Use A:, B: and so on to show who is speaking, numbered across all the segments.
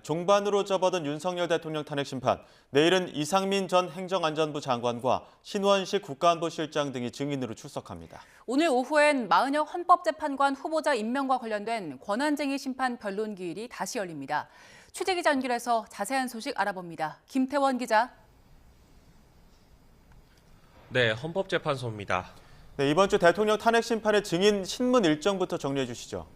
A: 종반으로 접어든 윤석열 대통령 탄핵 심판. 내일은 이상민 전 행정안전부 장관과 신원식 국가안보실장 등이 증인으로 출석합니다.
B: 오늘 오후엔 마은혁 헌법재판관 후보자 임명과 관련된 권한쟁의 심판 변론 기일이 다시 열립니다. 취재기자 연결해서 자세한 소식 알아봅니다. 김태원 기자.
C: 네, 헌법재판소입니다.
A: 네, 이번 주 대통령 탄핵 심판의 증인 신문 일정부터 정리해 주시죠.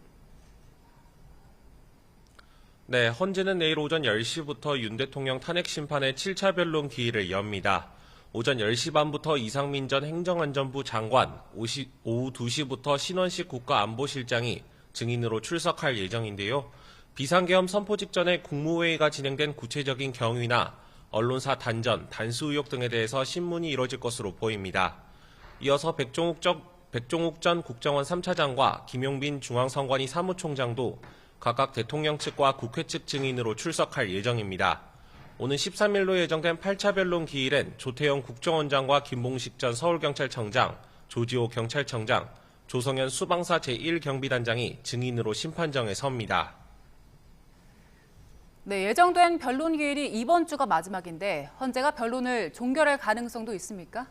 C: 네, 헌재는 내일 오전 10시부터 윤 대통령 탄핵 심판의 7차 변론 기일을 엽니다. 오전 10시 반부터 이상민 전 행정안전부 장관, 오후 2시부터 신원식 국가안보실장이 증인으로 출석할 예정인데요. 비상계엄 선포 직전에 국무회의가 진행된 구체적인 경위나 언론사 단전, 단수 의혹 등에 대해서 신문이 이뤄질 것으로 보입니다. 이어서 백종욱 전 국정원 3차장과 김용빈 중앙선관위 사무총장도 각각 대통령 측과 국회 측 증인으로 출석할 예정입니다. 오는 13일로 예정된 8차 변론 기일엔 조태영 국정원장과 김봉식 전 서울경찰청장, 조지호 경찰청장, 조성현 수방사 제1경비단장이 증인으로 심판정에 섭니다.
B: 네, 예정된 변론 기일이 이번 주가 마지막인데 헌재가 변론을 종결할 가능성도 있습니까?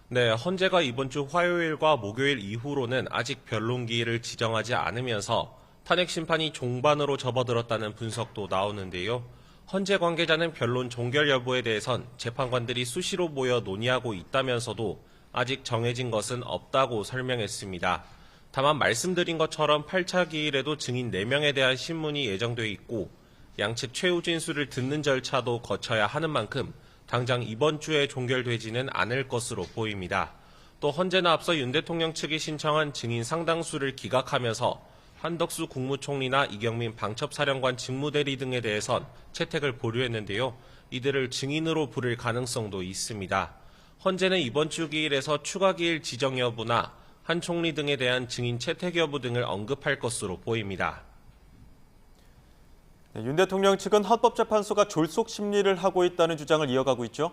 C: 네, 헌재가 이번 주 화요일과 목요일 이후로는 아직 변론 기일을 지정하지 않으면서 탄핵 심판이 종반으로 접어들었다는 분석도 나오는데요. 헌재 관계자는 변론 종결 여부에 대해선 재판관들이 수시로 모여 논의하고 있다면서도 아직 정해진 것은 없다고 설명했습니다. 다만 말씀드린 것처럼 8차 기일에도 증인 4명에 대한 신문이 예정돼 있고 양측 최후 진술을 듣는 절차도 거쳐야 하는 만큼 당장 이번 주에 종결되지는 않을 것으로 보입니다. 또 헌재는 앞서 윤 대통령 측이 신청한 증인 상당수를 기각하면서 한덕수 국무총리나 이경민 방첩사령관 직무대리 등에 대해선 채택을 보류했는데요. 이들을 증인으로 부를 가능성도 있습니다. 헌재는 이번 주 기일에서 추가 기일 지정 여부나 한 총리 등에 대한 증인 채택 여부 등을 언급할 것으로 보입니다.
A: 네, 윤 대통령 측은 헌법재판소가 졸속 심리를 하고 있다는 주장을 이어가고 있죠.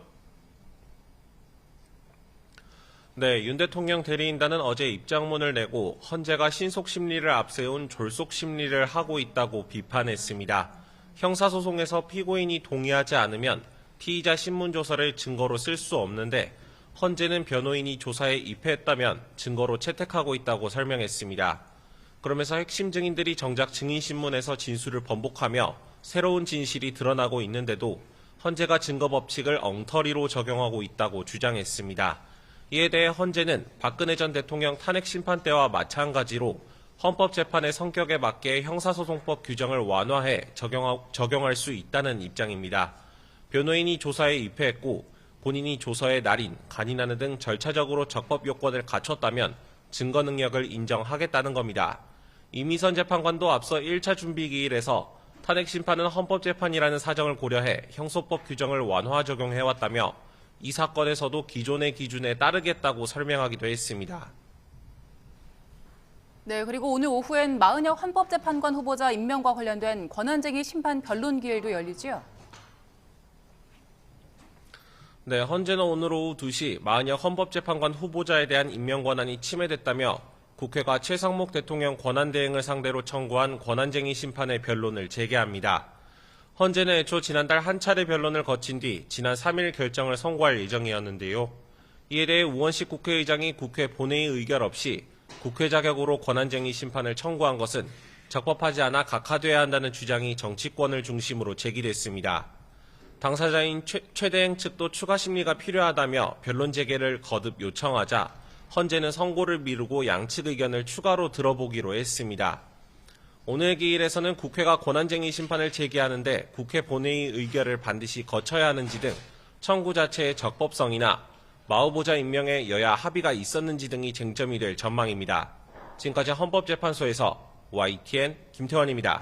C: 네, 윤 대통령 대리인단은 어제 입장문을 내고 헌재가 신속 심리를 앞세운 졸속 심리를 하고 있다고 비판했습니다. 형사소송에서 피고인이 동의하지 않으면 피의자 신문조서를 증거로 쓸 수 없는데 헌재는 변호인이 조사에 입회했다면 증거로 채택하고 있다고 설명했습니다. 그러면서 핵심 증인들이 정작 증인신문에서 진술을 번복하며 새로운 진실이 드러나고 있는데도 헌재가 증거 법칙을 엉터리로 적용하고 있다고 주장했습니다. 이에 대해 헌재는 박근혜 전 대통령 탄핵 심판 때와 마찬가지로 헌법재판의 성격에 맞게 형사소송법 규정을 완화해 적용할 수 있다는 입장입니다. 변호인이 조사에 입회했고 본인이 조서의 날인, 간인하는 등 절차적으로 적법 요건을 갖췄다면 증거 능력을 인정하겠다는 겁니다. 이미선 재판관도 앞서 1차 준비기일에서 탄핵 심판은 헌법재판이라는 사정을 고려해 형소법 규정을 완화 적용해왔다며 이 사건에서도 기존의 기준에 따르겠다고 설명하기도 했습니다.
B: 네, 그리고 오늘 오후엔 마은혁 헌법재판관 후보자 임명과 관련된 권한쟁의 심판 변론 기일도 열리지요.
C: 네, 헌재는 오늘 오후 2시 마은혁 헌법재판관 후보자에 대한 임명 권한이 침해됐다며 국회가 최상목 대통령 권한대행을 상대로 청구한 권한쟁의 심판의 변론을 재개합니다. 헌재는 애초 지난달 한 차례 변론을 거친 뒤 지난 3일 결정을 선고할 예정이었는데요. 이에 대해 우원식 국회의장이 국회 본회의 의결 없이 국회 자격으로 권한쟁의 심판을 청구한 것은 적법하지 않아 각하돼야 한다는 주장이 정치권을 중심으로 제기됐습니다. 당사자인 최대행 측도 추가 심리가 필요하다며 변론 재개를 거듭 요청하자 헌재는 선고를 미루고 양측 의견을 추가로 들어보기로 했습니다. 오늘 기일에서는 국회가 권한쟁의 심판을 제기하는데 국회 본회의 의결을 반드시 거쳐야 하는지 등 청구 자체의 적법성이나 마 후보자 임명에 여야 합의가 있었는지 등이 쟁점이 될 전망입니다. 지금까지 헌법재판소에서 YTN 김태원입니다.